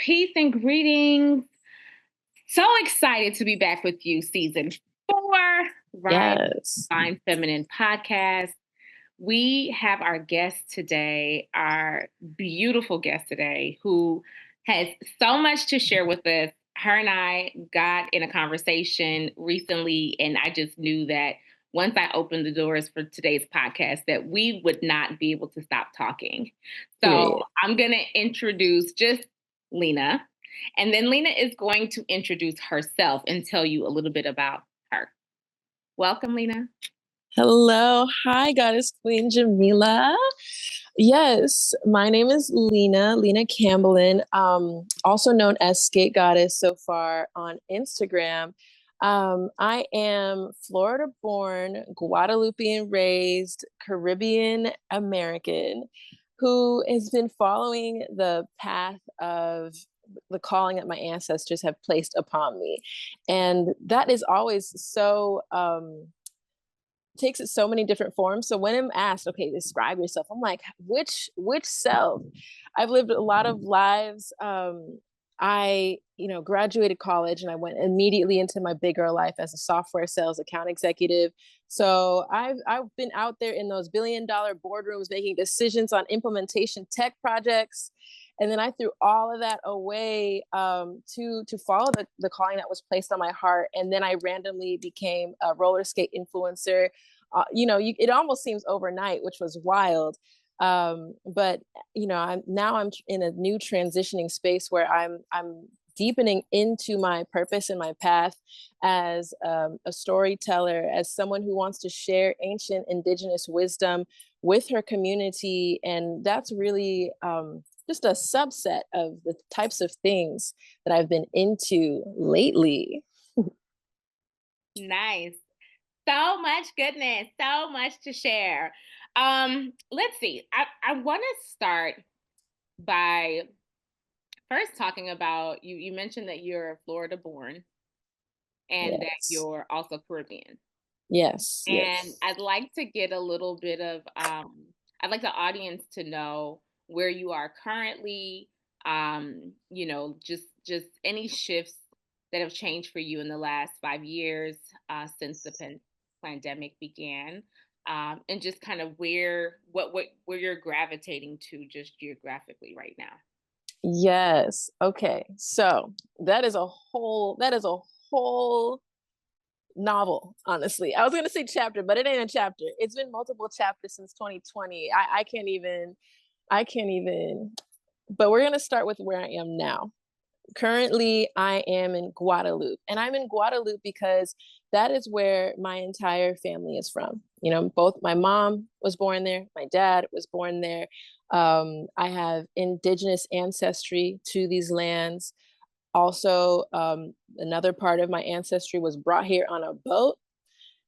peace and greetings. So excited to be back with you, season 4, Rise Yes. Divine Feminine podcast. We have our guest today, our beautiful guest today, who has so much to share with us. Her and I got in a conversation recently, and I just knew that once I opened the doors for today's podcast, that we would not be able to stop talking. So Period. I'm going to introduce just Lina, and then Lina is going to introduce herself and tell you a little bit about her. Welcome, Lina. Hello. Hi, Goddess Queen Jamila. Yes, my name is Lina Camboulin, also known as Skate Goddess so far on Instagram. I am Florida born, Guadeloupean raised, Caribbean American who has been following the path of the calling that my ancestors have placed upon me. And that is always so takes it so many different forms. So when I'm asked, okay, describe yourself, I'm like, which self? I've lived a lot of lives. I, graduated college and I went immediately into my big girl life as a software sales account executive. So I've been out there in those $billion boardrooms making decisions on implementation tech projects. And then I threw all of that away to follow the calling that was placed on my heart. And then I randomly became a roller skate influencer. It almost seems overnight, which was wild. But I'm in a new transitioning space where I'm deepening into my purpose and my path as a storyteller, as someone who wants to share ancient indigenous wisdom with her community. And that's really just a subset of the types of things that I've been into lately. Nice. So much goodness, so much to share. Let's see. I want to start by first talking about you mentioned that you're Florida born and that Yes. you're also Caribbean. Yes. And Yes. I'd like to get a little bit of I'd like the audience to know where you are currently, just any shifts that have changed for you in the last 5 years since the pandemic began, and just kind of where you're gravitating to just geographically right now. Yes. Okay. So that is a whole novel, honestly. I was gonna say chapter, but it ain't a chapter. It's been multiple chapters since 2020. I can't even, but we're gonna start with where I am now. Currently, I am in Guadeloupe, and I'm in Guadeloupe because that is where my entire family is from. Both my mom was born there, my dad was born there. I have indigenous ancestry to these lands. Also, another part of my ancestry was brought here on a boat,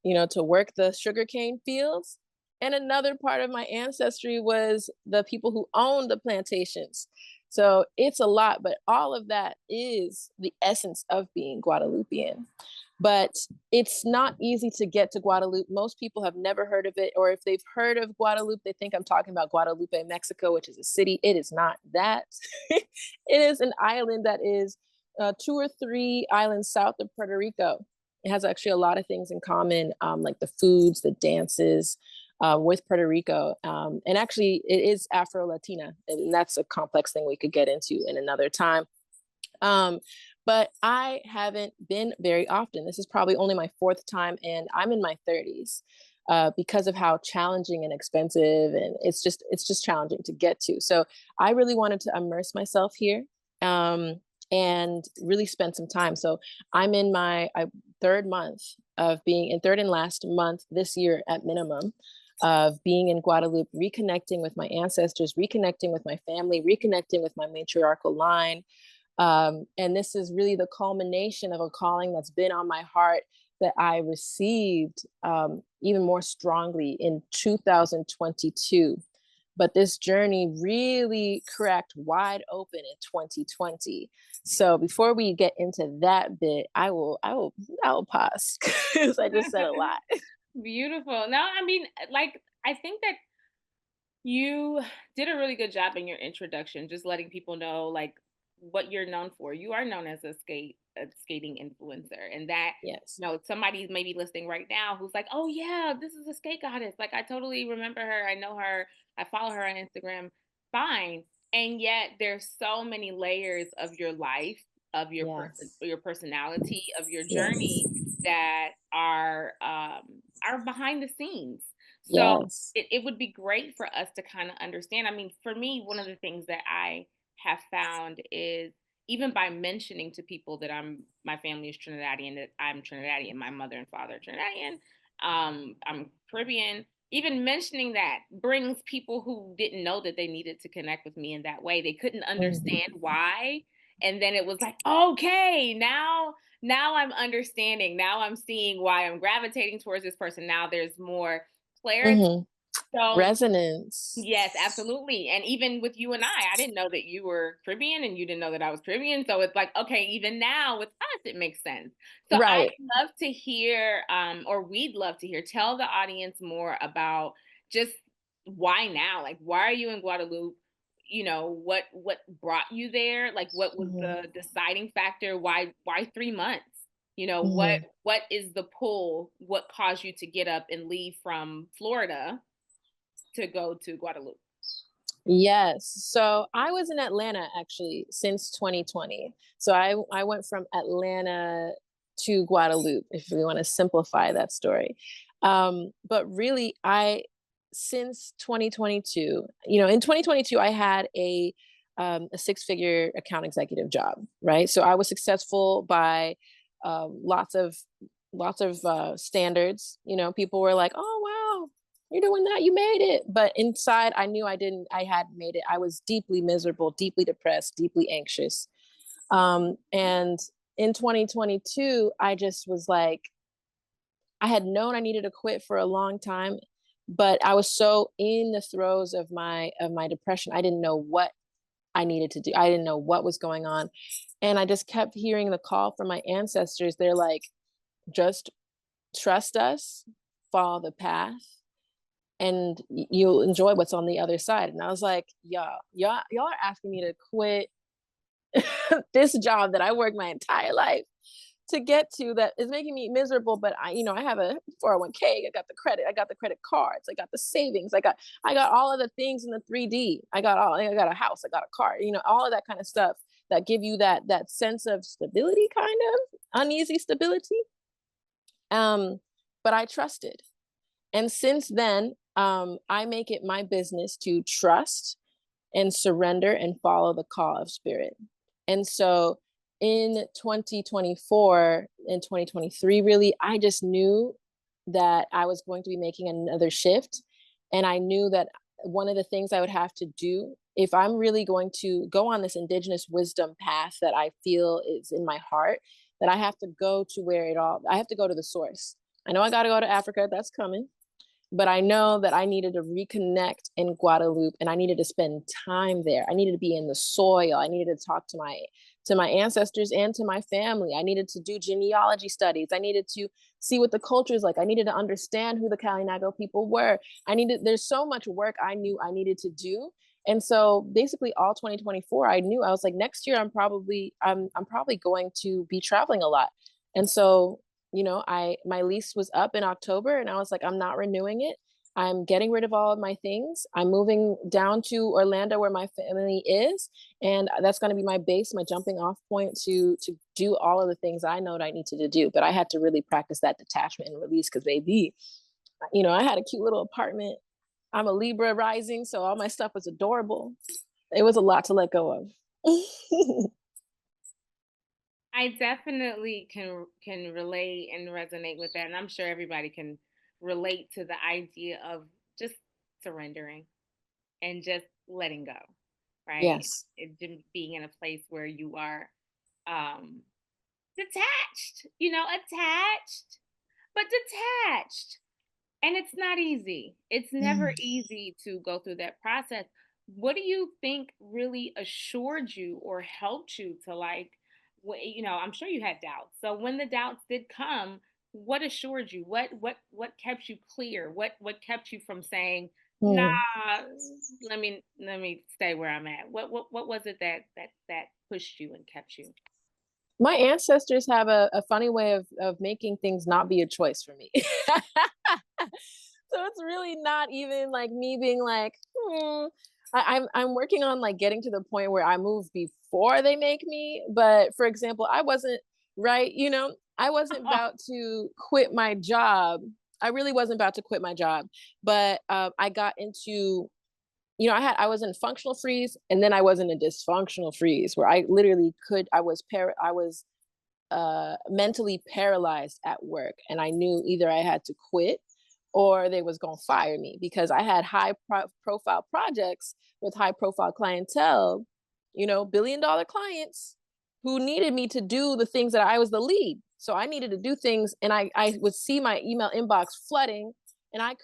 to work the sugarcane fields. And another part of my ancestry was the people who owned the plantations. So it's a lot, but all of that is the essence of being Guadeloupean. But it's not easy to get to Guadeloupe. Most people have never heard of it, or if they've heard of Guadeloupe, they think I'm talking about Guadalupe, Mexico, which is a city. It is not that. It is an island that is 2 or 3 islands south of Puerto Rico. It has actually a lot of things in common, like the foods, the dances, with Puerto Rico. And actually, it is Afro-Latina, and that's a complex thing we could get into in another time. But I haven't been very often. This is probably only my 4th time, and I'm in my 30s. Because of how challenging and expensive, and it's just challenging to get to. So I really wanted to immerse myself here, and really spend some time. So I'm in my 3rd month of being in 3rd and last month this year at minimum of being in Guadeloupe, reconnecting with my ancestors, reconnecting with my family, reconnecting with my matriarchal line. And this is really the culmination of a calling that's been on my heart that I received even more strongly in 2022. But this journey really cracked wide open in 2020. So before we get into that bit, I will pause because I just said a lot. Beautiful. No, I mean, like, I think that you did a really good job in your introduction, just letting people know, like, what you're known for. You are known as a skating influencer, and that, Yes. somebody maybe listening right now who's like, "Oh yeah, this is a skate goddess. Like I totally remember her. I know her. I follow her on Instagram." Fine. And yet there's so many layers of your life, of Yes. your personality, of your Yes. journey that are behind the scenes. So Yes. it would be great for us to kind of understand. I mean, for me, one of the things that I have found is, even by mentioning to people that my family is Trinidadian, that I'm Trinidadian, my mother and father are Trinidadian, I'm Caribbean. Even mentioning that brings people who didn't know that they needed to connect with me in that way. They couldn't Mhm. understand why. And then it was like, okay, now I'm understanding. Now I'm seeing why I'm gravitating towards this person. Now there's more clarity. Mhm. So Resonance. yes, absolutely. And even with you and I didn't know that you were Caribbean and you didn't know that I was Caribbean. So it's like, okay, even now with us, it makes sense. So I'd Right. love to hear, or we'd love to hear, tell the audience more about just why now? Like, why are you in Guadeloupe? What brought you there? Like, what was Mhm. the deciding factor? Why 3 months? Mhm. What is the pull? What caused you to get up and leave from Florida to go to Guadeloupe? Yes. So I was in Atlanta actually since 2020. So I went from Atlanta to Guadeloupe, if we want to simplify that story. But really, I since 2022, in 2022, I had a six-figure account executive job, right? So I was successful by lots of standards. People were like, "Oh wow, you're doing that, you made it." But inside I knew I hadn't made it. I was deeply miserable, deeply depressed, deeply anxious. And in 2022 I just was like, I had known I needed to quit for a long time, but I was so in the throes of my depression. I didn't know what I needed to do. I didn't know what was going on. And I just kept hearing the call from my ancestors. They're like, just trust us, follow the path, and you'll enjoy what's on the other side. And I was like, y'all are asking me to quit this job that I worked my entire life to get to, that is making me miserable. But I have a 401k. I got the credit. I got the credit cards. I got the savings. I got all of the things in the 3D. I got a house. I got a car. All of that kind of stuff that give you that sense of stability, kind of uneasy stability. But I trusted. And since then, I make it my business to trust and surrender and follow the call of spirit. And so in 2024 and 2023, really, I just knew that I was going to be making another shift. And I knew that one of the things I would have to do, if I'm really going to go on this indigenous wisdom path that I feel is in my heart, that I have to go to I have to go to the source. I know I got to go to Africa, that's coming. But I know that I needed to reconnect in Guadeloupe, and I needed to spend time there. I needed to be in the soil. I needed to talk to my ancestors and to my family. I needed to do genealogy studies. I needed to see what the culture is like. I needed to understand who the Kalinago people were. There's so much work I knew I needed to do. And so basically all 2024, I knew, I was like, next year I'm probably going to be traveling a lot. And so I my lease was up in October, and I was like, I'm not renewing it. I'm getting rid of all of my things. I'm moving down to Orlando where my family is, and that's going to be my base, my jumping off point to do all of the things I know that I needed to do. But I had to really practice that detachment and release, because baby, I had a cute little apartment. I'm a Libra rising, so all my stuff was adorable. It was a lot to let go of. I definitely can relate and resonate with that, and I'm sure everybody can relate to the idea of just surrendering and just letting go, right? Yes. Being in a place where you are um, detached, attached, but detached. And it's not easy. It's never Mm. easy to go through that process. What do you think really assured you or helped you to I'm sure you had doubts. So when the doubts did come, what assured you? What kept you clear? What kept you from saying, "Nah, Mm. let me stay where I'm at." What was it that pushed you and kept you? My ancestors have a funny way of making things not be a choice for me. So it's really not even like me being like, I'm working on like getting to the point where I move before they make me. But for example, I wasn't right, I wasn't about to quit my job. I really wasn't about to quit my job, but I got into, I was in functional freeze, and then I was in a dysfunctional freeze where I literally I was mentally paralyzed at work, and I knew either I had to quit or they was gonna fire me because I had profile projects with high profile clientele, billion-dollar clients who needed me to do the things that I was the lead. So I needed to do things, and I would see my email inbox flooding, and I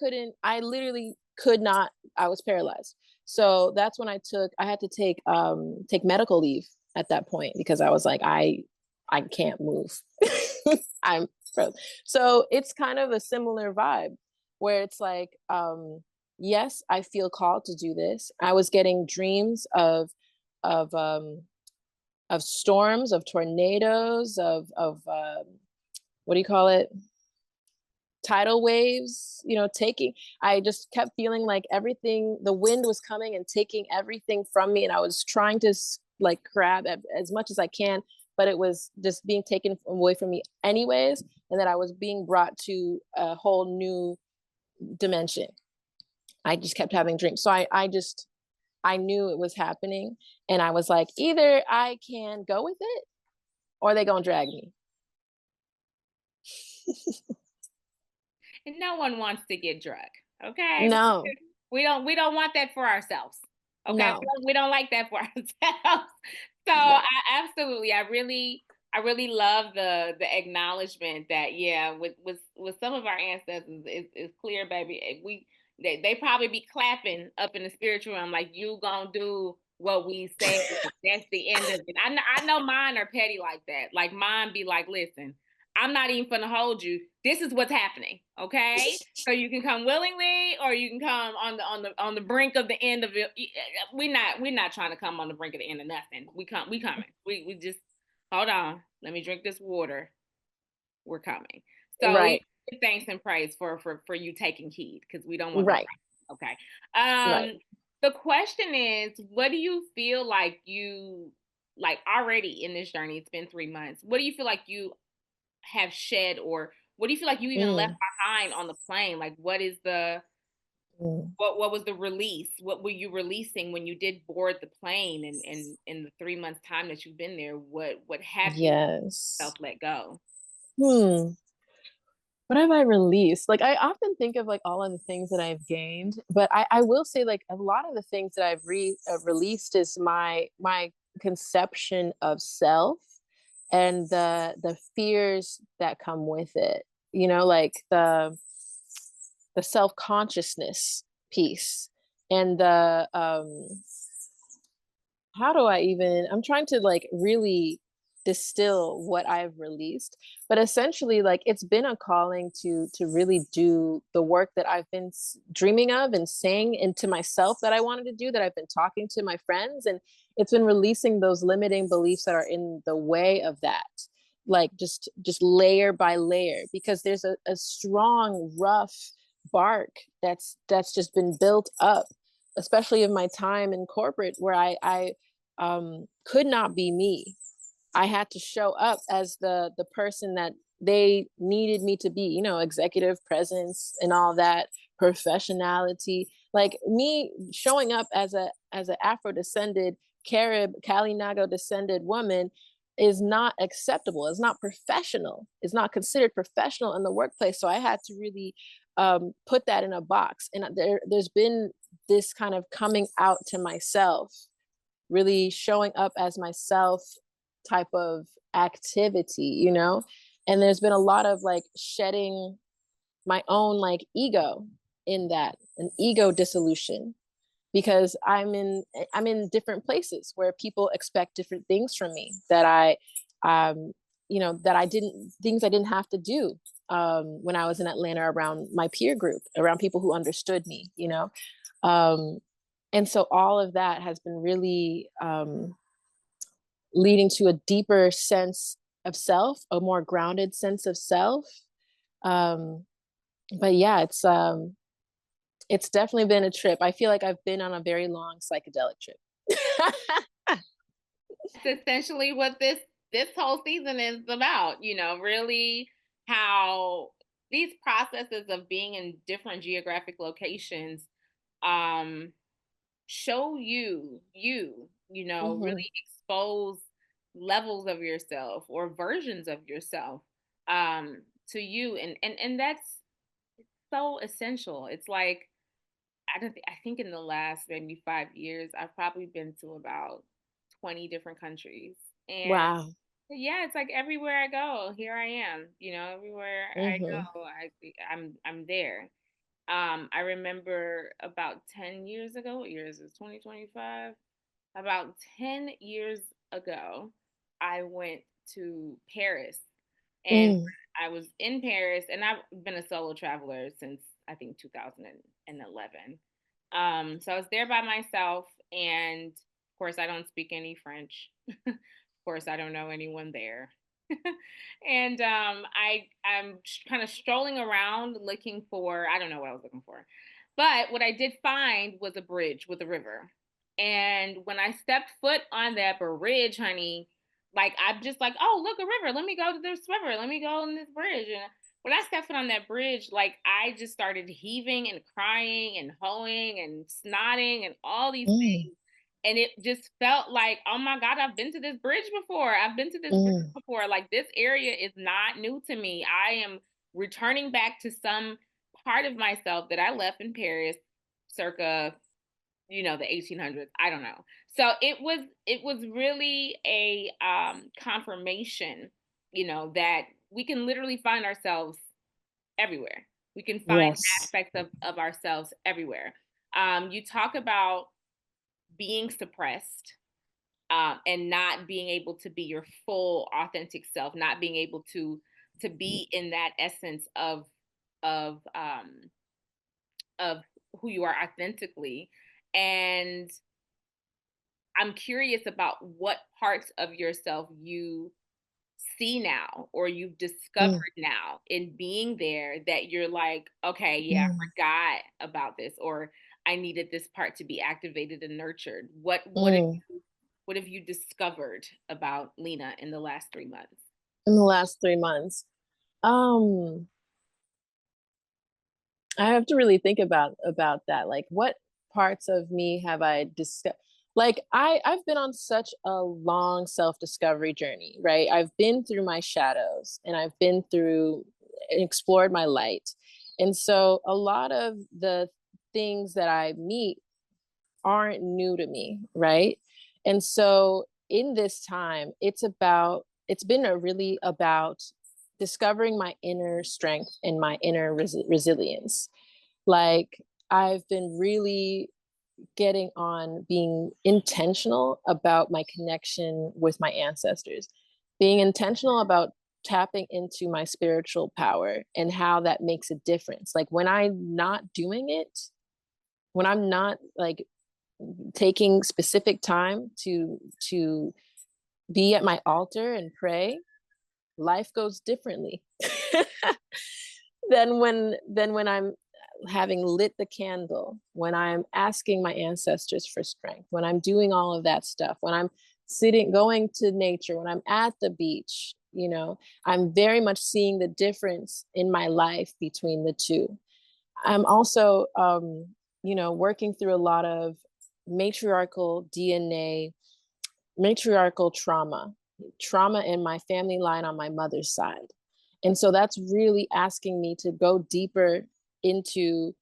literally could not. I was paralyzed. So that's when I had to take medical leave at that point because I was like, I can't move. I'm frozen. So it's kind of a similar vibe where it's like, yes, I feel called to do this. I was getting dreams of um of storms, of tornadoes, of what do you call it? Tidal waves, taking, I just kept feeling like the wind was coming and taking everything from me. And I was trying to like grab as much as I can, but it was just being taken away from me anyways. And that I was being brought to a whole new dimension. I just kept having dreams. So I knew it was happening. And I was like, either I can go with it or they gonna drag me. And no one wants to get drugged. Okay. No, We don't want that for ourselves. Okay. no. We don't like that for ourselves. So No. I really love the acknowledgement that, yeah, with some of our ancestors, it's clear, baby. They probably be clapping up in the spiritual realm like, you gonna do what we say. That's the end of it. I know mine are petty like that. Like mine be like, listen, I'm not even gonna hold you. This is what's happening. Okay. So you can come willingly, or you can come on the brink of the end of it. We're not trying to come on the brink of the end of nothing. We coming. We just hold on. Let me drink this water. We're coming. So Right, thanks and praise for you taking heed, because we don't want no right, problem. Okay. right. The question is, what do you feel like you like already in this journey? It's been 3 months. What do you feel like you have shed, or what do you feel like you even left Mm, behind on the plane? Like what is the mm. what was the release? What were you releasing when you did board the plane, and in the 3 months time that you've been there? What have you self Yes. let go? Hmm. What have I released? Like I often think of like all of the things that I've gained, but I will say like a lot of the things that I've released is my conception of self and the fears that come with it. Like the self consciousness piece and the how do I even, I'm trying to like really distill what I've released, but essentially like it's been a calling to really do the work that I've been dreaming of and saying into myself that I wanted to do, that I've been talking to my friends, and it's been releasing those limiting beliefs that are in the way of that, like just layer by layer, because there's a strong rough bark that's just been built up, especially in my time in corporate where I could not be me. I had to show up as the person that they needed me to be, executive presence and all that, professionality. Like me showing up as a Afro descended Carib Kalinago descended woman is not acceptable. It's not professional. It's not considered professional in the workplace. So I had to really put that in a box. And there's been this kind of coming out to myself, really showing up as myself type of activity. And there's been a lot of like shedding my own like ego in that, an ego dissolution, because I'm in different places where people expect different things from me that um that I didn't, things I didn't have to do when I was in Atlanta around my peer group, around people who understood me. um and so all of that has been really leading to a deeper sense of self, a more grounded sense of self. Um, but yeah, it's definitely been a trip. I feel like I've been on a very long psychedelic trip. It's essentially what this whole season is about, really how these processes of being in different geographic locations um show Hmm. really expose levels of yourself or versions of yourself to you, and that's so essential. It's like I think in the last maybe 5 years, I've probably been to about 20 different countries. And Wow. yeah, it's like everywhere I go, here I am. Everywhere I Hmm. go, I'm there. I remember about 10 years ago, what year is this? 2025? About 10 years ago, I went to Paris, and Mm, I was in Paris, and I've been a solo traveler since I think 2011. So I was there by myself, and of course, I don't speak any French. Of course, I don't know anyone there. And I'm kind of strolling around looking for, I don't know what I was looking for, but what I did find was a bridge with a river. And when I stepped foot on that bridge, honey, like I'm just like, oh, look, a river. Let me go to this river. Let me go on this bridge. And when I stepped foot on that bridge, like I just started heaving and crying and hoeing and snotting and all these mm, things. And it just felt like, oh my God, I've been to this bridge before. I've been to this bridge mm, before. Like this area is not new to me. I am returning back to some part of myself that I left in Paris circa, the 1800s. I don't know. So it was really a confirmation, that we can literally find ourselves everywhere. We can find yes. aspects of ourselves everywhere. You talk about being suppressed, and not being able to be your full authentic self, not being able to be in that essence of um of who you are authentically. And I'm curious about what parts of yourself you see now or you've Mm, discovered now in being there that you're like, okay, yeah, I mm, forgot about this, or I needed this part to be activated and nurtured. mm. What have you discovered about Lina in the last 3 months? In the last 3 months. Um, I have to really think about that. Like, what parts of me have I discovered? Like, I've been on such a long self-discovery journey, right? I've been through my shadows and I've been through and explored my light. And so a lot of the things that I meet aren't new to me, right? And so in this time, it's been a really about discovering my inner strength and my inner resilience. Like, I've been really getting on being intentional about my connection with my ancestors, being intentional about tapping into my spiritual power and how that makes a difference. Like, when I'm not doing it, when I'm not like taking specific time to be at my altar and pray, life goes differently than when I'm having lit the candle, when I'm asking my ancestors for strength, when I'm doing all of that stuff, when I'm sitting, going to nature, when I'm at the beach, I'm very much seeing the difference in my life between the two. I'm also, working through a lot of matriarchal DNA, matriarchal trauma in my family line on my mother's side. And so that's really asking me to go deeper into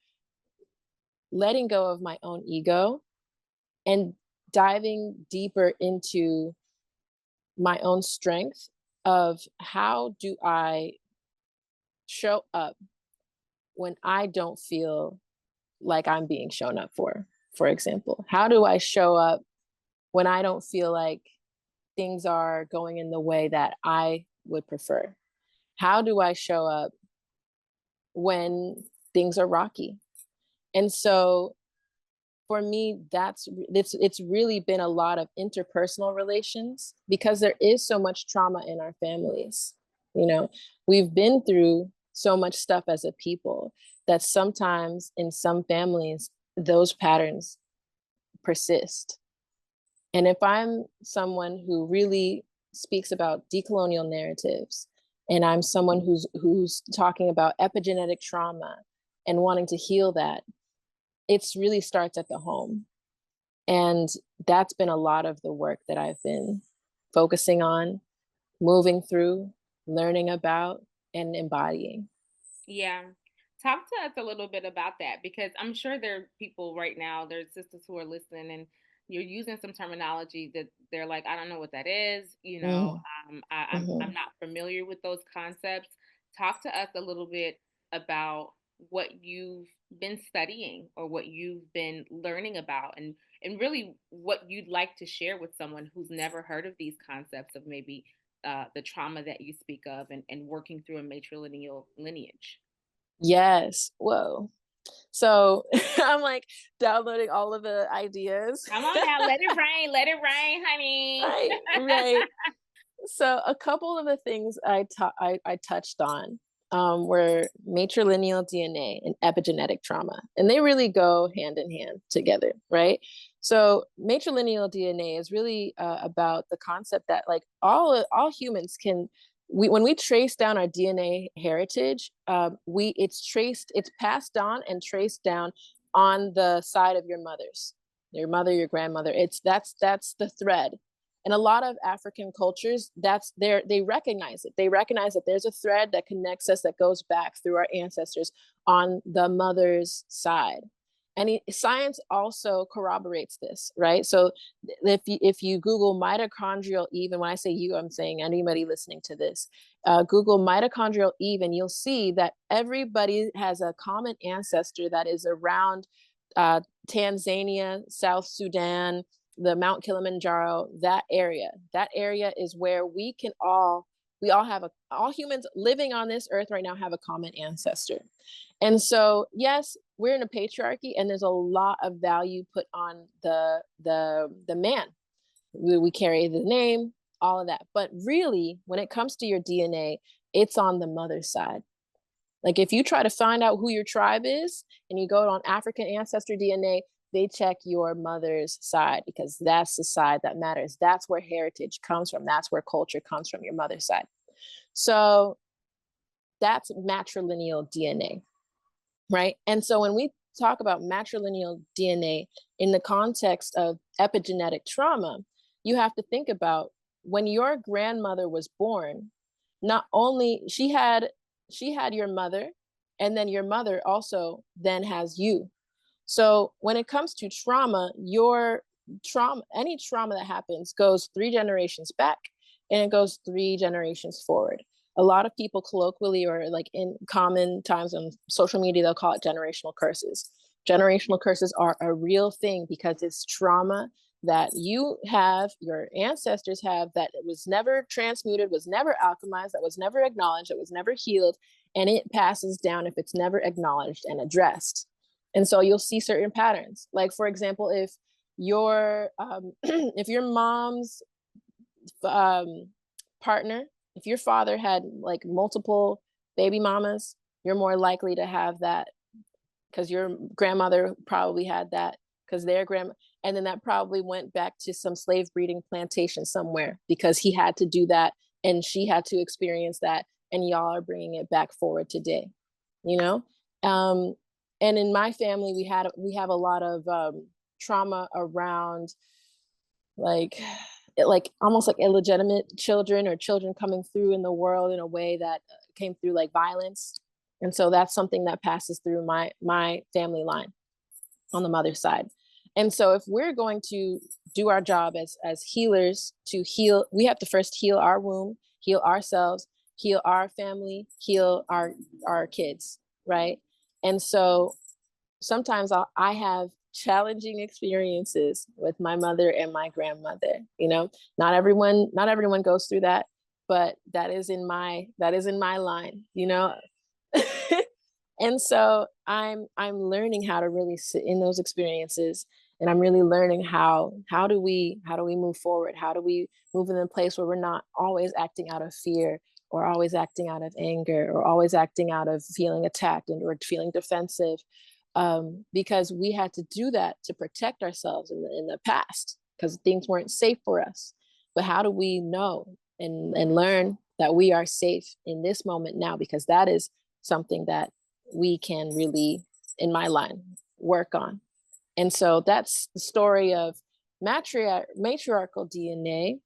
letting go of my own ego and diving deeper into my own strength of how do I show up when I don't feel like I'm being shown up for example. How do I show up when I don't feel like things are going in the way that I would prefer? How do I show up when things are rocky? And so for me, it's really been a lot of interpersonal relations, because there is so much trauma in our families. You know, we've been through so much stuff as a people that sometimes in some families, those patterns persist. And if I'm someone who really speaks about decolonial narratives, and I'm someone who's talking about epigenetic trauma and wanting to heal that, it's really starts at the home. And that's been a lot of the work that I've been focusing on, moving through, learning about, and embodying. Yeah. Talk to us a little bit about that, because I'm sure there are people right now, there's sisters who are listening, and you're using some terminology that they're like, I don't know what that is. Mm, I'm mhm. not familiar with those concepts. Talk to us a little bit about what you've been studying or what you've been learning about, and really what you'd like to share with someone who's never heard of these concepts of maybe the trauma that you speak of, and working through a matrilineal lineage. Yes. Whoa. So I'm like downloading all of the ideas. Come on now, let it rain, honey. Right, right. So a couple of the things I touched on were matrilineal DNA and epigenetic trauma, and they really go hand in hand together, right? So matrilineal DNA is really about the concept that like all humans can. When we trace down our DNA heritage, it's passed down and traced down on the side of your mother, your grandmother. That's the thread. And a lot of African cultures, they recognize it. They recognize that there's a thread that connects us, that goes back through our ancestors on the mother's side. And science also corroborates this, right? So if you Google mitochondrial Eve, and when I say you, I'm saying anybody listening to this, Google mitochondrial Eve, and you'll see that everybody has a common ancestor that is around uh, Tanzania, South Sudan, the Mount Kilimanjaro, that area. That area is where all humans living on this earth right now have a common ancestor. And so, yes, we're in a patriarchy, and there's a lot of value put on the man. We carry the name, all of that. But really, when it comes to your DNA, it's on the mother's side. Like if you try to find out who your tribe is and you go on African ancestor DNA, they check your mother's side, because that's the side that matters. That's where heritage comes from. That's where culture comes from, your mother's side. So that's matrilineal DNA, right? And so when we talk about matrilineal DNA in the context of epigenetic trauma, you have to think about when your grandmother was born, not only she had your mother, and then your mother also then has you. So when it comes to trauma, any trauma that happens goes 3 generations back, and it goes 3 generations forward. A lot of people colloquially, or like in common times on social media, they'll call it generational curses. Generational curses are a real thing because it's trauma that you have, your ancestors have, that it was never transmuted, was never alchemized, that was never acknowledged, that was never healed, and it passes down if it's never acknowledged and addressed. And so you'll see certain patterns. Like for example, if your if your mom's partner, if your father had like multiple baby mamas, you're more likely to have that, because your grandmother probably had that, because their grandma, and then that probably went back to some slave breeding plantation somewhere, because he had to do that and she had to experience that, and y'all are bringing it back forward today, you know. um, and in my family, we have a lot of trauma around like like almost like illegitimate children, or children coming through in the world in a way that came through like violence. And so that's something that passes through my family line on the mother's side. And so if we're going to do our job as healers, to heal, we have to first heal our womb, heal ourselves, heal our family, heal our kids, right? And so sometimes I have challenging experiences with my mother and my grandmother. You know, not everyone goes through that, but that is in my line. You know, And so I'm learning how to really sit in those experiences, and I'm really learning how do we move forward? How do we move in a place where we're not always acting out of fear, or always acting out of anger, or always acting out of feeling attacked and or feeling defensive, because we had to do that to protect ourselves in the past because things weren't safe for us. But how do we know and learn that we are safe in this moment now? Because that is something that we can really, in my line, work on. And so that's the story of matriarchal DNA,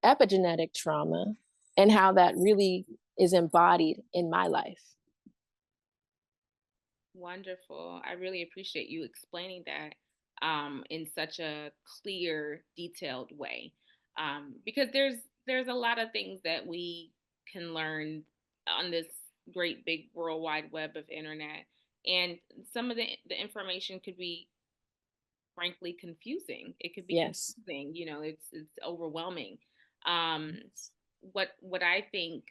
epigenetic trauma, and how that really is embodied in my life. Wonderful. I really appreciate you explaining that in such a clear, detailed way. Because there's a lot of things that we can learn on this great big worldwide web of internet, and some of the information could be frankly confusing. It could be Yes. confusing. It's overwhelming. Um, what I think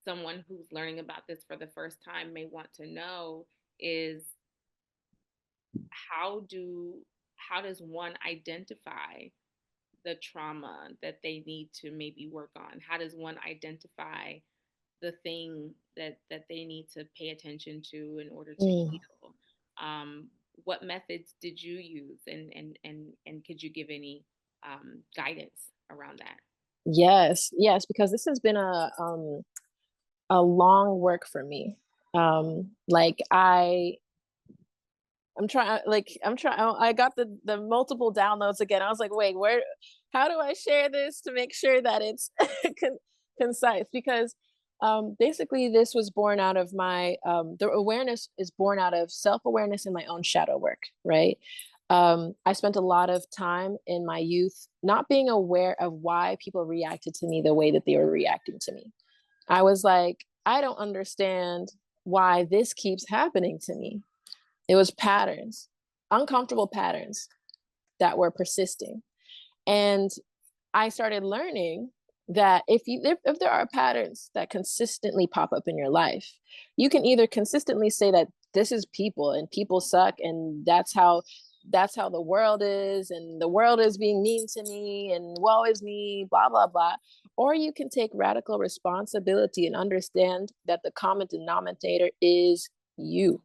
someone who's learning about this for the first time may want to know is how do how does one identify the trauma that they need to maybe work on? How does one identify the thing that they need to pay attention to in order to Mm. heal? What methods did you use, and could you give any guidance around that? Yes, yes, because this has been a long work for me. Like I'm trying I got the multiple downloads again. I was like, wait, where how do I share this to make sure that it's con- concise? Because basically this was born out of my the awareness is born out of self-awareness and my own shadow work, right? I spent a lot of time in my youth not being aware of why people reacted to me the way that they were reacting to me. I was like, I don't understand why this keeps happening to me. It was patterns, uncomfortable patterns that were persisting. And I started learning that if there are patterns that consistently pop up in your life, you can either consistently say that this is people and people suck and that's how the world is and the world is being mean to me and woe is me, blah blah blah. Or you can take radical responsibility and understand that the common denominator is you.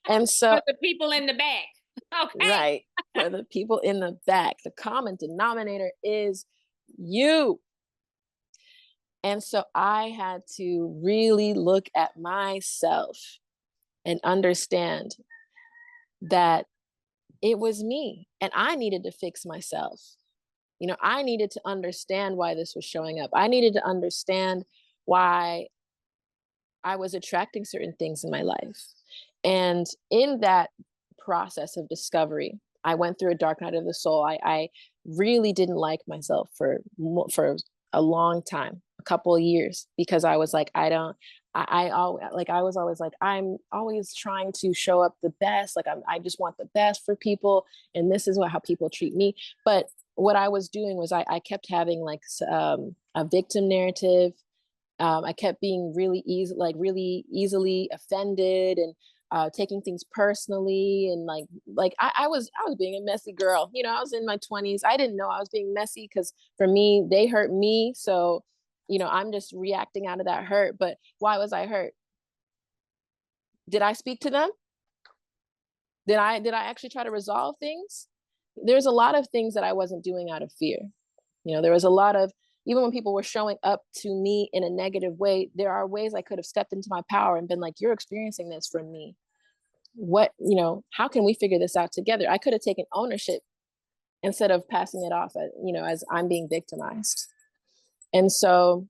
And so, For the people in the back. Okay. right, for the people in the back, the common denominator is you. And so I had to really look at myself and understand that it was me and I needed to fix myself. I needed to understand why this was showing up. I needed to understand why I was attracting certain things in my life. And in that process of discovery, I went through a dark night of the soul. I really didn't like myself for a long time, a couple of years, because I was like, I was always like, I'm always trying to show up the best. Like I just want the best for people, and this is how people treat me. But what I was doing was I kept having like a victim narrative. I kept being really easily offended and taking things personally, and I was being a messy girl. I was in my 20s. I didn't know I was being messy because for me, they hurt me, so I'm just reacting out of that hurt. But why was I hurt? Did I speak to them? Did I actually try to resolve things? There's a lot of things that I wasn't doing out of fear. There was a lot of, even when people were showing up to me in a negative way, there are ways I could have stepped into my power and been like, you're experiencing this from me. How can we figure this out together? I could have taken ownership instead of passing it off as I'm being victimized. And so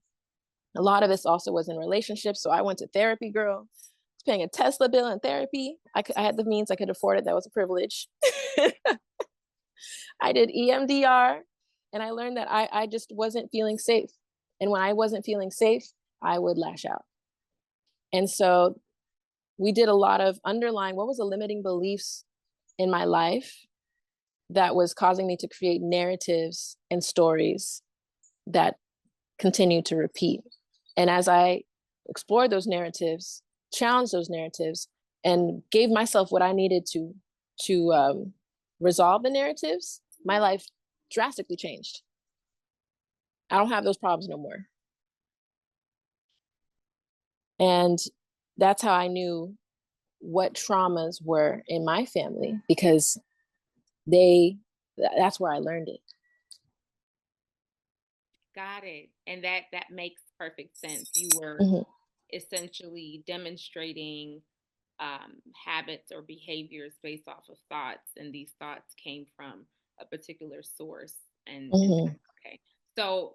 a lot of this also was in relationships. So I went to therapy, girl. I was paying a Tesla bill in therapy. I had the means, I could afford it. That was a privilege. I did EMDR, and I learned that I just wasn't feeling safe. And when I wasn't feeling safe, I would lash out. And so we did a lot of underlying what was the limiting beliefs in my life that was causing me to create narratives and stories that continued to repeat. And as I explored those narratives, challenged those narratives, and gave myself what I needed to resolve the narratives, my life drastically changed. I don't have those problems no more. And that's how I knew what traumas were in my family, because that's where I learned it. Got it. And that makes perfect sense. You were essentially demonstrating habits or behaviors based off of thoughts, and these thoughts came from a particular source. And okay, so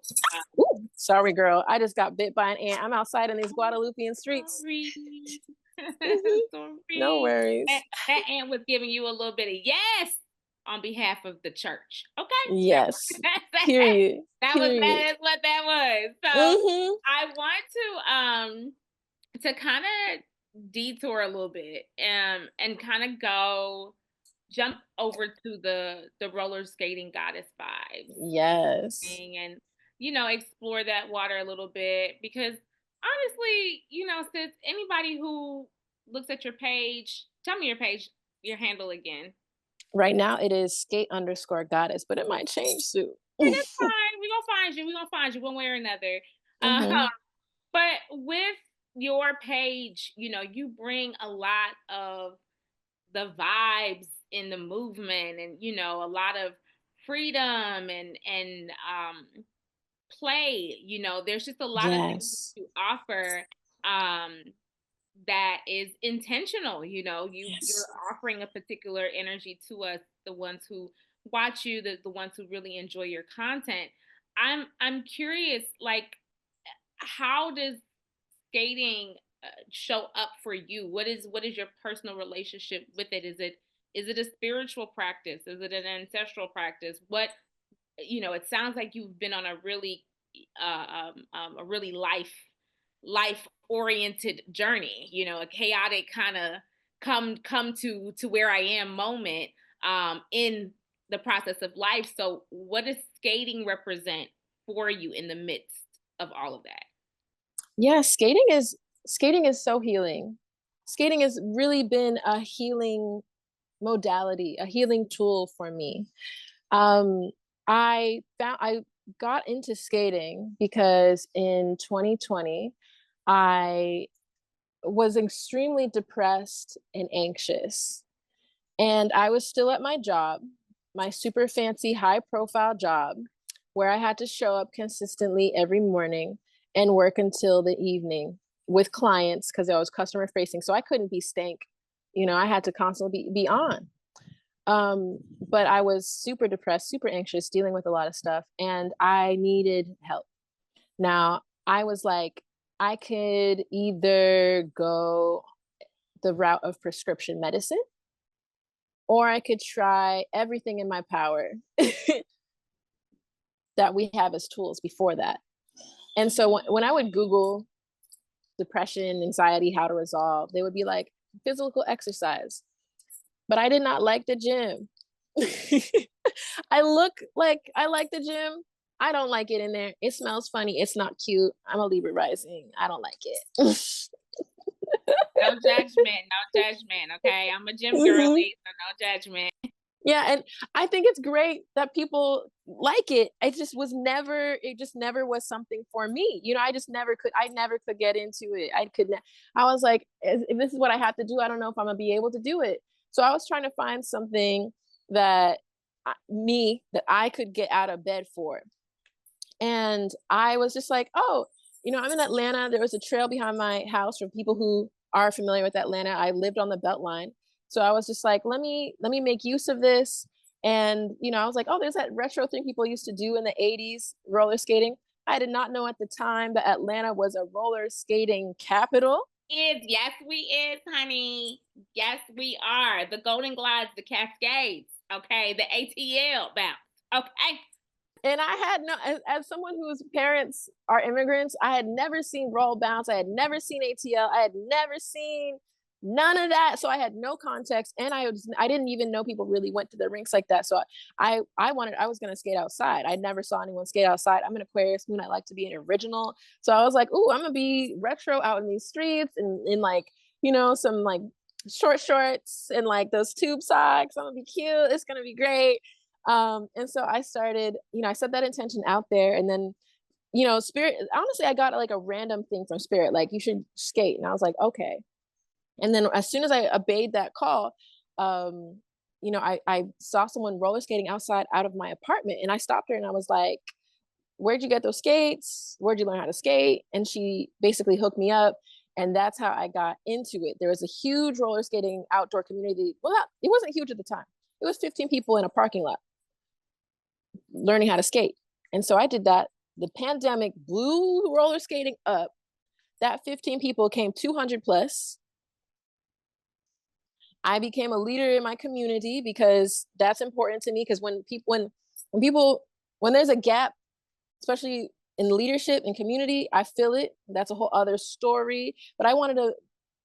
ooh, sorry, girl, I just got bit by an ant. I'm outside in these Guadeloupean streets. sorry. Sorry. No worries. That ant was giving you a little bit of yes on behalf of the church. Okay. Yes. Period. That is what that was. So I want to kind of detour a little bit and kind of jump over to the roller skating goddess vibes. Yes. And explore that water a little bit, because honestly, sis, anybody who looks at your page, tell me your handle again. Right now it is skate_goddess, but it might change soon. And it's fine. We're gonna find you one way or another. But with your page, you bring a lot of the vibes in the movement, and a lot of freedom and play. There's just a lot of things to offer that is intentional. You're offering a particular energy to us, the ones who watch you, the ones who really enjoy your content. I'm curious, like, how does skating show up for you? What is your personal relationship with it? Is it a spiritual practice? Is it an ancestral practice? What it sounds like you've been on a really life oriented journey, a chaotic kind of come to where I am moment in the process of life. So what does skating represent for you in the midst of all of that? Yeah, skating is so healing. Skating has really been a healing modality, a healing tool for me. I got into skating because in 2020 I was extremely depressed and anxious, and I was still at my job, my super fancy high profile job, where I had to show up consistently every morning and work until the evening with clients because I was customer facing. So I couldn't be stank. I had to constantly be on. But I was super depressed, super anxious, dealing with a lot of stuff, and I needed help. Now, I was like, I could either go the route of prescription medicine, or I could try everything in my power that we have as tools before that. And so when I would Google depression, anxiety, how to resolve, they would be like physical exercise. But I did not like the gym. I look like I like the gym. I don't like it in there. It smells funny. It's not cute. I'm a Libra rising. I don't like it. No judgment. Okay. I'm a gym girly, so no judgment. Yeah, and I think it's great that people like it. It just never was something for me. I never could get into it. I was like, if this is what I have to do, I don't know if I'm gonna be able to do it. So I was trying to find something that I could get out of bed for. And I was just like, oh, I'm in Atlanta. There was a trail behind my house. For people who are familiar with Atlanta, I lived on the Beltline. So I was just like, let me make use of this. And, I was like, oh, there's that retro thing people used to do in the 80s, roller skating. I did not know at the time that Atlanta was a roller skating capital. Yes, we is, honey. Yes, we are. The Golden Glides, the Cascades, okay, the ATL bounce, okay. And I had as someone whose parents are immigrants, I had never seen roll bounce. I had never seen ATL. I had never seen None of that. So I had no context, and I didn't even know people really went to the rinks like that. So I was gonna skate outside. I never saw anyone skate outside. I'm an Aquarius moon. I like to be an original. So I was like, "Ooh, I'm gonna be retro out in these streets and in like some like short shorts and like those tube socks. I'm gonna be cute. It's gonna be great." And so I started. I set that intention out there, and then spirit. Honestly, I got like a random thing from spirit, like you should skate, and I was like, okay. And then as soon as I obeyed that call, I saw someone roller skating outside out of my apartment, and I stopped her and I was like, "Where'd you get those skates? Where'd you learn how to skate?" And she basically hooked me up, and that's how I got into it. There was a huge roller skating outdoor community. Well, it wasn't huge at the time. It was 15 people in a parking lot learning how to skate, and so I did that. The pandemic blew roller skating up. That 15 people came 200 plus. I became a leader in my community because that's important to me. Because when people when there's a gap, especially in leadership and community, I feel it. That's a whole other story. But I wanted to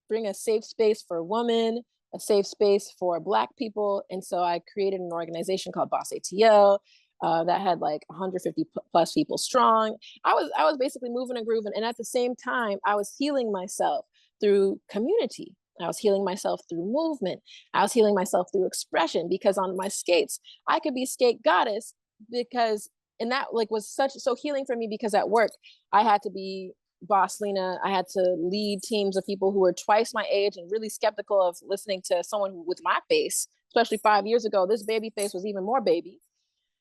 bring a safe space for women, a safe space for Black people, and so I created an organization called Boss ATL. That had like 150 plus people strong. I was basically moving and grooving, and at the same time, I was healing myself through community. I was healing myself through movement. I was healing myself through expression because on my skates, I could be skate goddess because and that like was such so healing for me because at work I had to be boss Lina. I had to lead teams of people who were twice my age and really skeptical of listening to someone with my face, especially 5 years ago. This baby face was even more baby.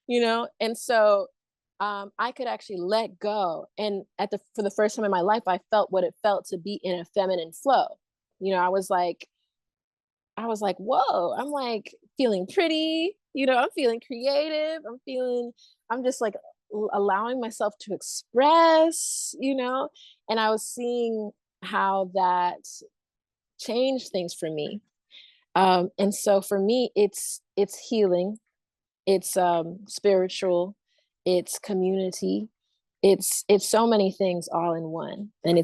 And so I could actually let go. And for the first time in my life, I felt what it felt to be in a feminine flow. I was like, whoa, I'm like feeling pretty, I'm feeling creative. I'm just like allowing myself to express. And I was seeing how that changed things for me. And so for me, it's healing, it's spiritual, it's community, it's so many things all in one. And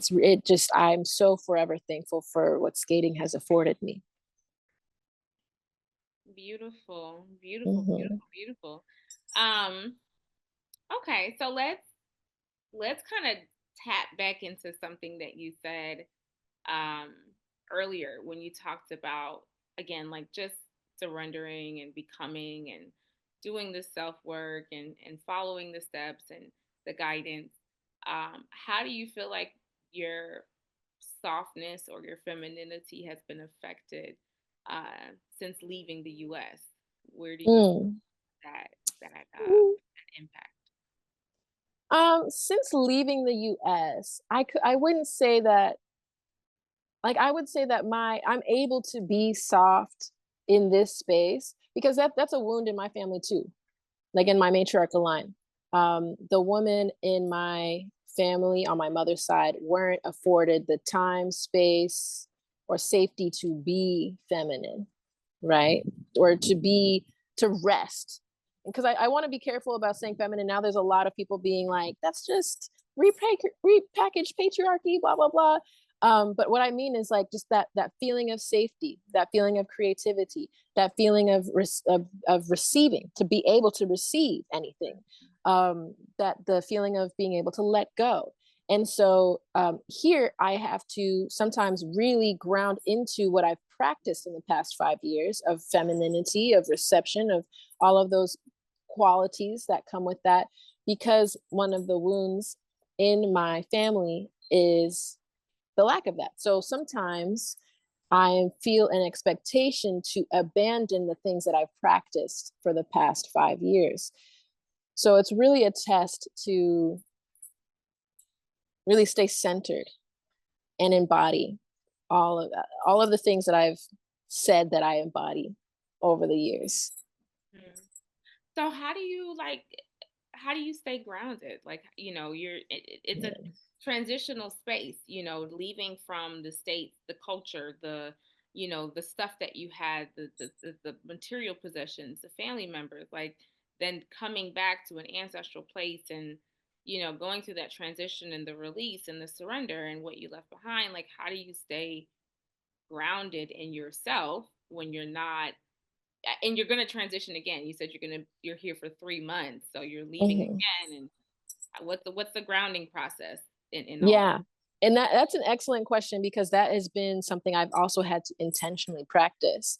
I'm so forever thankful for what skating has afforded me. Beautiful, beautiful, Hmm. beautiful, beautiful. Um, okay, so let's kind of tap back into something that you said um earlier when you talked about, again, like just surrendering and becoming and doing the self work and following the steps and the guidance. How do you feel like your softness or your femininity has been affected since leaving the US? Where do you see Mm. that that impact? Since leaving the US, I wouldn't say that. Like I would say that I'm able to be soft in this space because that's a wound in my family too, like in my matriarchal line. The women in my family on my mother's side weren't afforded the time, space, or safety to be feminine, right? Or to rest. Because I want to be careful about saying feminine. Now there's a lot of people being like, that's just repackaged patriarchy, blah, blah, blah. But what I mean is like just that feeling of safety, that feeling of creativity, that feeling of receiving, to be able to receive anything, that the feeling of being able to let go. And so here I have to sometimes really ground into what I've practiced in the past 5 years of femininity, of reception, of all of those qualities that come with that, because one of the wounds in my family is the lack of that. So sometimes I feel an expectation to abandon the things that I've practiced for the past 5 years. So it's really a test to really stay centered and embody all of that, all of the things that I've said that I embody over the years. Hmm. So how do you stay grounded? Like, it's a Yeah. transitional space, leaving from the states, the culture, the stuff that you had, the material possessions, the family members, like then coming back to an ancestral place and going through that transition and the release and the surrender and what you left behind. Like, how do you stay grounded in yourself when you're not, and you're going to transition again. You said you're here for 3 months, so you're leaving Mhm. again. And what's the grounding process in all of Yeah. And that's an excellent question because that has been something I've also had to intentionally practice.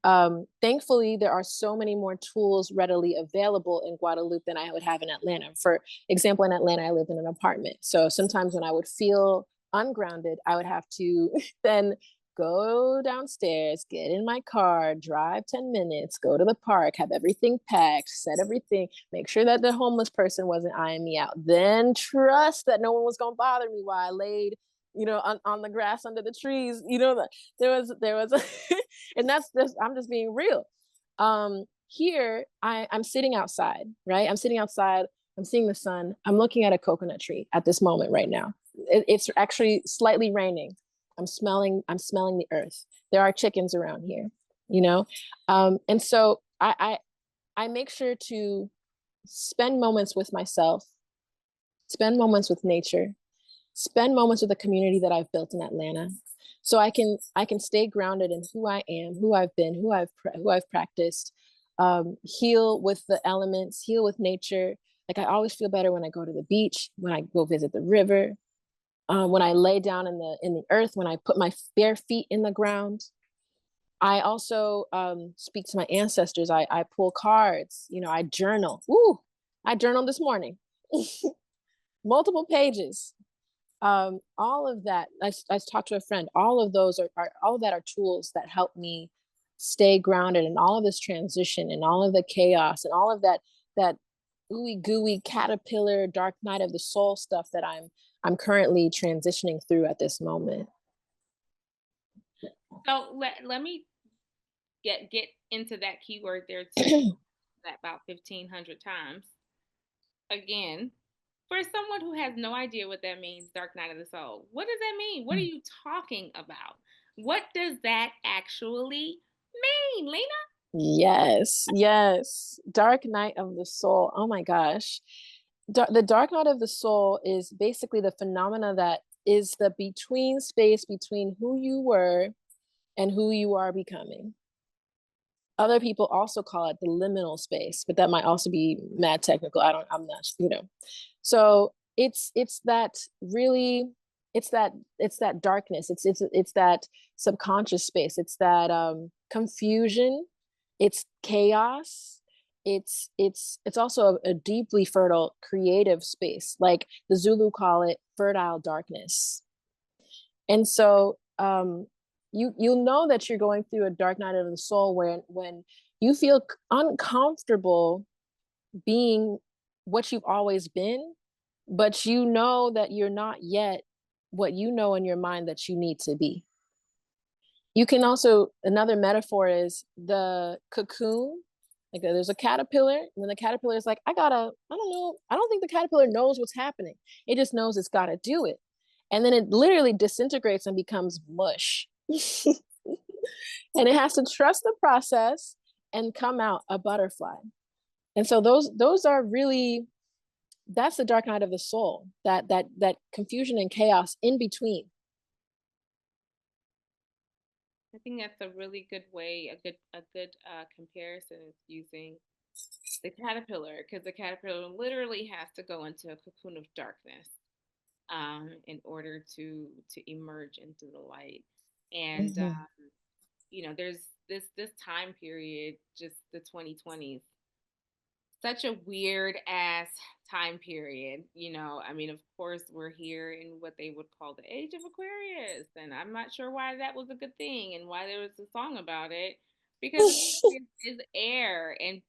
Thankfully, there are so many more tools readily available in Guadeloupe than I would have in Atlanta. For example, in Atlanta, I live in an apartment. So sometimes when I would feel ungrounded, I would have to then go downstairs, get in my car, drive 10 minutes, go to the park, have everything packed, set everything, make sure that the homeless person wasn't eyeing me out, then trust that no one was going to bother me while I laid, on the grass under the trees. There was and that's just, I'm just being real. Here I'm sitting outside, right? I'm sitting outside, I'm seeing the sun, I'm looking at a coconut tree at this moment right now. It's actually slightly raining. I'm smelling the earth. There are chickens around here, you know? And so I make sure to spend moments with myself, spend moments with nature, spend moments with the community that I've built in Atlanta. So I can stay grounded in who I am, who I've been, who I've practiced, heal with the elements, heal with nature. Like I always feel better when I go to the beach, when I go visit the river, when I lay down in the earth, when I put my bare feet in the ground. I also speak to my ancestors. I pull cards. I journal. Ooh, I journaled this morning, multiple pages. All of that. I talked to a friend. All of those are all of that are tools that help me stay grounded in all of this transition and all of the chaos and all of that ooey gooey caterpillar dark night of the soul stuff that I'm currently transitioning through at this moment. So let me get into that keyword there too, that about 1,500 times. Again, for someone who has no idea what that means, dark night of the soul, what does that mean? What are you talking about? What does that actually mean, Lena? Yes, yes. Dark night of the soul. Oh my gosh. The dark night of the soul is basically the phenomena that is the between space between who you were and who you are becoming. Other people also call it the liminal space, but that might also be mad technical. I'm not. So it's that really, it's that darkness. It's that subconscious space. It's that confusion. It's chaos. It's also a deeply fertile creative space. Like the Zulu call it fertile darkness. And so you'll know that you're going through a dark night of the soul when you feel uncomfortable being what you've always been, but you know that you're not yet what you know in your mind that you need to be. You can also, another metaphor is the cocoon. Like there's a caterpillar, and then the caterpillar is like, I don't know, I don't think the caterpillar knows what's happening. It just knows it's gotta do it. And then it literally disintegrates and becomes mush. And it has to trust the process and come out a butterfly. And so those are really, that's the dark night of the soul, that confusion and chaos in between. I think that's a really good way, a good comparison is using the caterpillar, because the caterpillar literally has to go into a cocoon of darkness in order to emerge into the light. And Mhm. there's this time period, just the 2020s, such a weird ass time period. I mean, of course, we're here in what they would call the age of Aquarius, and I'm not sure why that was a good thing and why there was a song about it, because Aquarius is air, and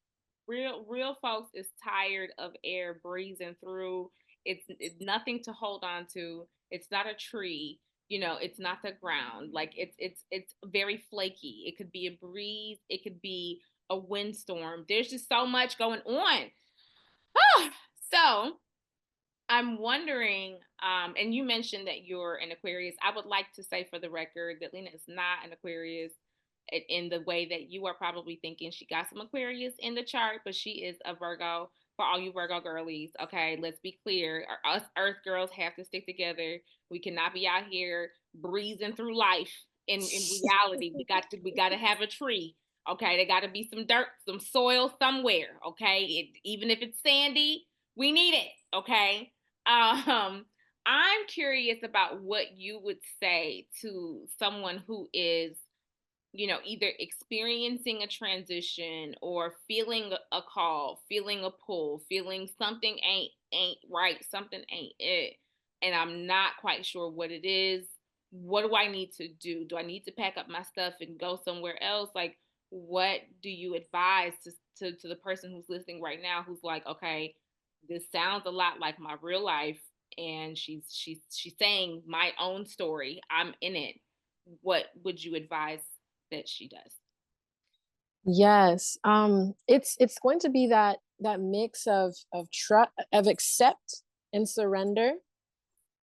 real folks is tired of air breezing through. It's nothing to hold on to. It's not a tree. It's not the ground. Like it's very flaky. It could be a breeze. It could be a windstorm. There's just so much going on. So I'm wondering, and you mentioned that you're an Aquarius. I would like to say for the record that Lena is not an Aquarius in the way that you are probably thinking. She got some Aquarius in the chart, but she is a Virgo. For all you Virgo girlies, okay, let's be clear. Us Earth girls have to stick together. We cannot be out here breezing through life in reality. We got to have a tree. Okay, there got to be some dirt, some soil somewhere. Okay, even if it's sandy, we need it. Okay. Um, I'm curious about what you would say to someone who is, either experiencing a transition or feeling a call, feeling a pull, feeling something ain't right, something ain't it, and I'm not quite sure what it is. What do I need to do? Do I need to pack up my stuff and go somewhere else? Like, what do you advise to the person who's listening right now who's like, okay, this sounds a lot like my real life, and she's saying my own story. I'm in it. What would you advise that she does? Yes. It's going to be that mix of trust, of accept and surrender,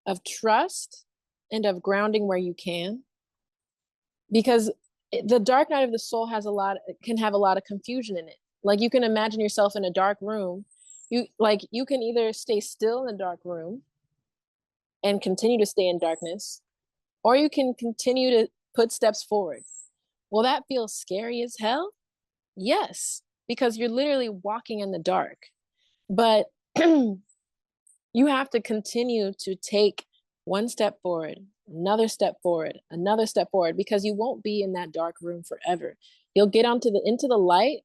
of trust and of grounding where you can, because the dark night of the soul can have a lot of confusion in it. Like, you can imagine yourself in a dark room. You can either stay still in a dark room and continue to stay in darkness, or you can continue to put steps forward. Will that feel scary as hell? Yes, because you're literally walking in the dark. But you have to continue to take one step forward, another step forward, another step forward, because you won't be in that dark room forever. You'll get into the light,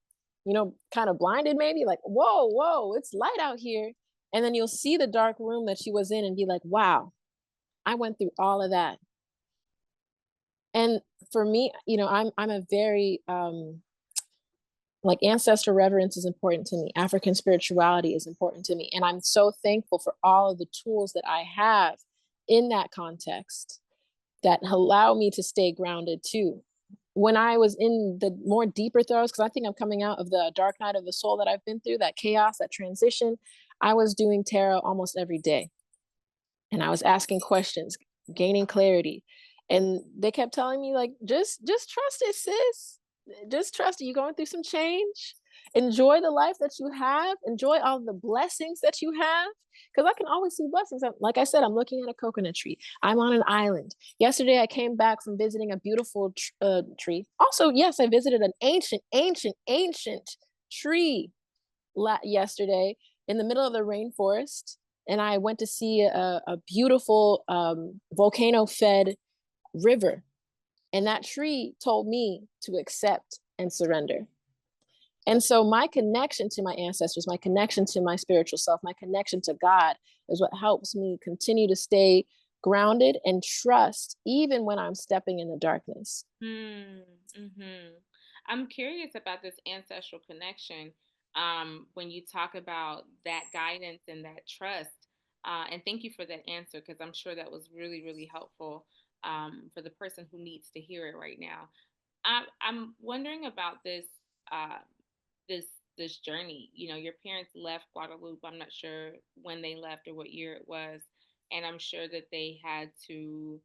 kind of blinded, maybe like, whoa, it's light out here. And then you'll see the dark room that she was in and be like, wow, I went through all of that. And for me, I'm a very like, ancestor reverence is important to me. African spirituality is important to me. And I'm so thankful for all of the tools that I have in that context that allow me to stay grounded too. When I was in the more deeper throes, because I think I'm coming out of the dark night of the soul that I've been through, that chaos, that transition, I was doing tarot almost every day. And I was asking questions, gaining clarity. And they kept telling me, like, just trust it, sis. Just trust it. You're going through some change. Enjoy the life that you have. Enjoy all the blessings that you have. Because I can always see blessings. Like I said, I'm looking at a coconut tree. I'm on an island. Yesterday, I came back from visiting a beautiful tree. Also, yes, I visited an ancient tree yesterday in the middle of the rainforest. And I went to see a beautiful volcano fed river. And that tree told me to accept and surrender. And so my connection to my ancestors, my connection to my spiritual self, my connection to God is what helps me continue to stay grounded and trust even when I'm stepping in the darkness. Mm-hmm. I'm curious about this ancestral connection. When you talk about that guidance and that trust, and thank you for that answer because I'm sure that was really, really helpful for the person who needs to hear it right now. I'm wondering about uh, this this journey. Your parents left Guadeloupe. I'm not sure when they left or what year it was, and I'm sure that they had to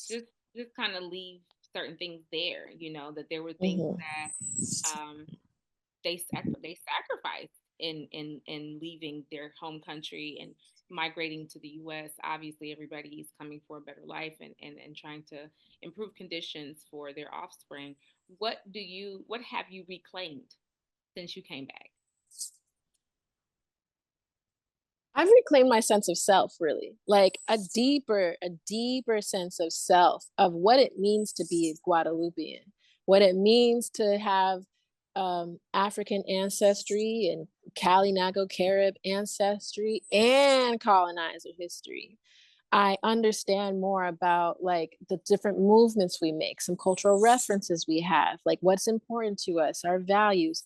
just kind of leave certain things there. That there were things Mm-hmm. that they sacrificed in leaving their home country and migrating to the U.S. Obviously, everybody is coming for a better life and trying to improve conditions for their offspring. What have you reclaimed since you came back? I've reclaimed my sense of self, really, like a deeper sense of self, of what it means to be a Guadeloupean, what it means to have African ancestry and Kalinago Carib ancestry and colonizer history. I understand more about, like, the different movements we make, some cultural references we have, like what's important to us, our values,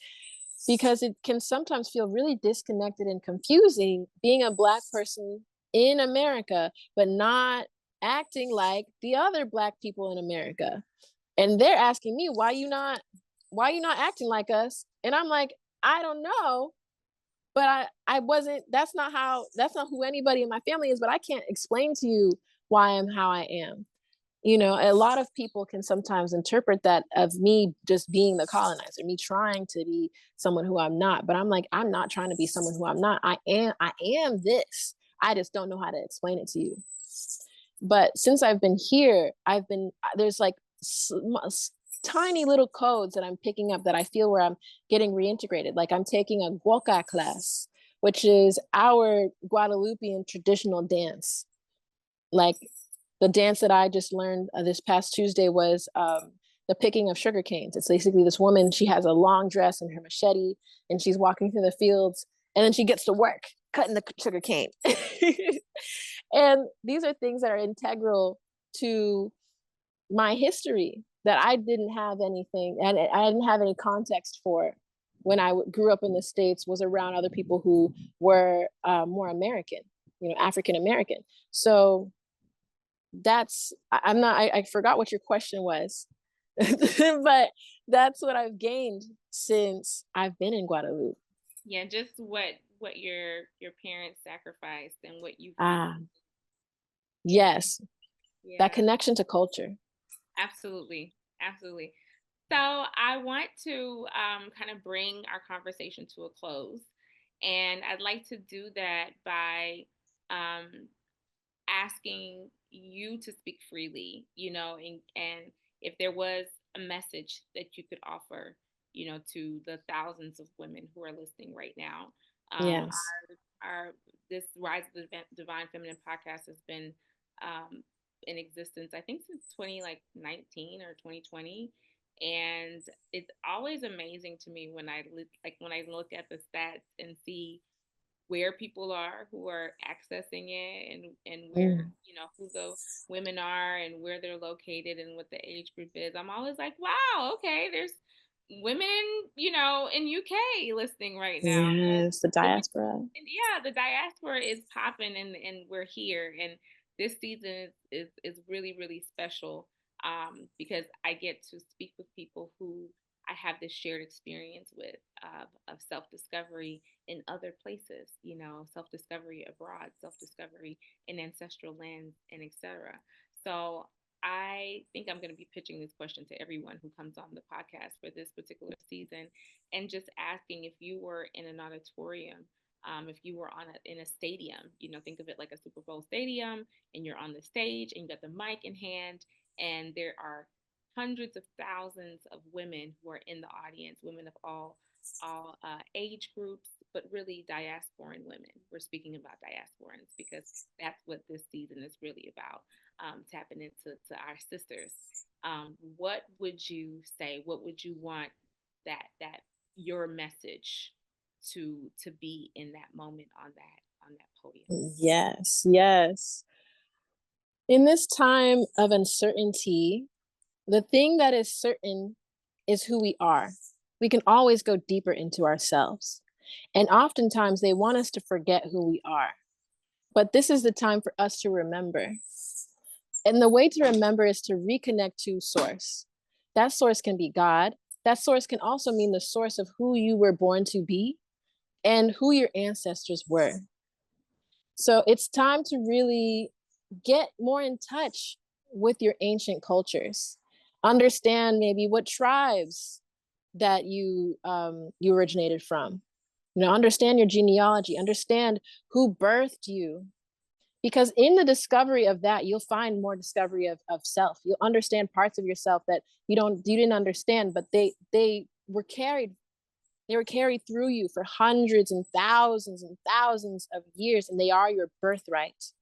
because it can sometimes feel really disconnected and confusing being a Black person in America, but not acting like the other Black people in America. And they're asking me, why you not acting like us? And I'm like, I don't know, but I wasn't, that's not who anybody in my family is, but I can't explain to you why I'm how I am. A lot of people can sometimes interpret that of me just being the colonizer, me trying to be someone who I'm not. But I'm like, I'm not trying to be someone who I'm not. I am this. I just don't know how to explain it to you. But since I've been here, there's like tiny little codes that I'm picking up that I feel where I'm getting reintegrated. Like I'm taking a guoca class, which is our Guadeloupean traditional dance. Like the dance that I just learned this past Tuesday was the picking of sugar canes. It's basically this woman, she has a long dress and her machete, and she's walking through the fields, and then she gets to work cutting the sugar cane. And these are things that are integral to my history that I didn't have anything, and I didn't have any context for when I grew up in the States, was around other people who were more American, African American. So I forgot what your question was, but that's what I've gained since I've been in Guadeloupe. Yeah, just what your parents sacrificed and what you yes, yeah. That connection to culture. Absolutely. Absolutely. So I want to kind of bring our conversation to a close. And I'd like to do that by asking you to speak freely, and if there was a message that you could offer, to the thousands of women who are listening right now. Yes. Our This Rise of the Divine Feminine podcast has been in existence, I think, since 2019 or 2020. And it's always amazing to me when I look at the stats and see where people are who are accessing it, and where who the women are and where they're located and what the age group is. I'm always like, wow, okay, there's women in UK listening right now. Yes, the Women, diaspora. yeah, the diaspora is popping, and we're here. And this season is really, really special, because I get to speak with people who I have this shared experience with, of self discovery in other places, self discovery abroad, self discovery in ancestral lands, and etc. So I think I'm going to be pitching this question to everyone who comes on the podcast for this particular season, and just asking, if you were in an auditorium, if you were in a stadium, think of it like a Super Bowl stadium, and you're on the stage and you got the mic in hand, and there are hundreds of thousands of women who are in the audience, women of all age groups, but really diasporan women. We're speaking about diasporans because that's what this season is really about, tapping into our sisters. What would you say? What would you want that your message to be in that moment on that podium? Yes, yes. In this time of uncertainty, the thing that is certain is who we are. We can always go deeper into ourselves. And oftentimes they want us to forget who we are. But this is the time for us to remember. And the way to remember is to reconnect to source. That source can be God. That source can also mean the source of who you were born to be and who your ancestors were. So it's time to really get more in touch with your ancient cultures. Understand maybe what tribes that you originated from. Understand your genealogy, understand who birthed you. Because in the discovery of that, you'll find more discovery of self. You'll understand parts of yourself that you didn't understand, but they were carried through you for hundreds and thousands of years, and they are your birthright.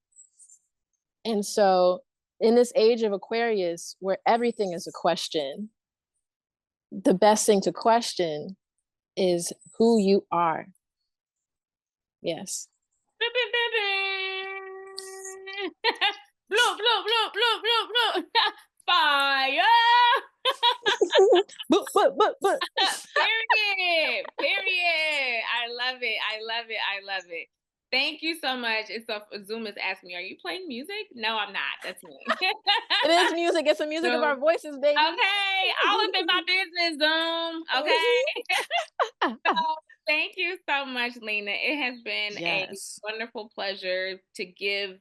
And so in this age of Aquarius, where everything is a question, the best thing to question is who you are. Yes. Bloop, bloop, bloop, bloop, bloop, bloop. Fire! Period. I love it. I love it. I love it. Thank you so much. Zoom is asking me, are you playing music? No, I'm not. That's me. It is music. It's the music of our voices, baby. Okay. All up in my business, Zoom. Okay. So, thank you so much, Lina. It has been a wonderful pleasure to give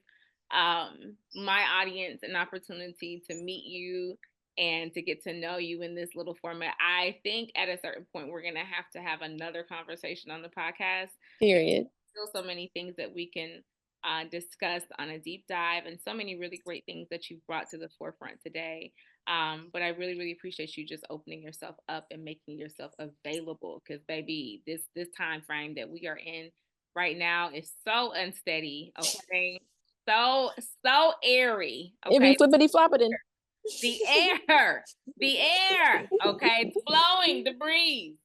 my audience an opportunity to meet you and to get to know you in this little format. I think at a certain point, we're going to have another conversation on the podcast. Period. Still so many things that we can discussed on a deep dive, and so many really great things that you've brought to the forefront today. But I really, really appreciate you just opening yourself up and making yourself available. Because, baby, this time frame that we are in right now is so unsteady. Okay, so airy. It be Okay, flippity floppity. the air, the air. Okay, it's flowing, the breeze.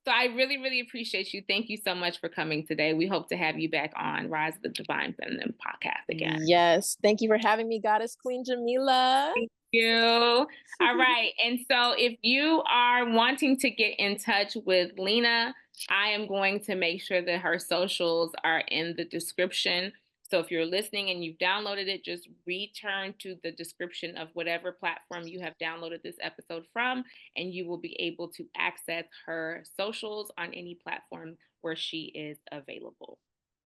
So I really, really appreciate you. Thank you so much for coming today. We hope to have you back on Rise of the Divine Feminine podcast again. Yes. Thank you for having me, Goddess Queen Jamila. Thank you. All right. And so if you are wanting to get in touch with Lina, I am going to make sure that her socials are in the description. So if you're listening and you've downloaded it, just return to the description of whatever platform you have downloaded this episode from, and you will be able to access her socials on any platform where she is available.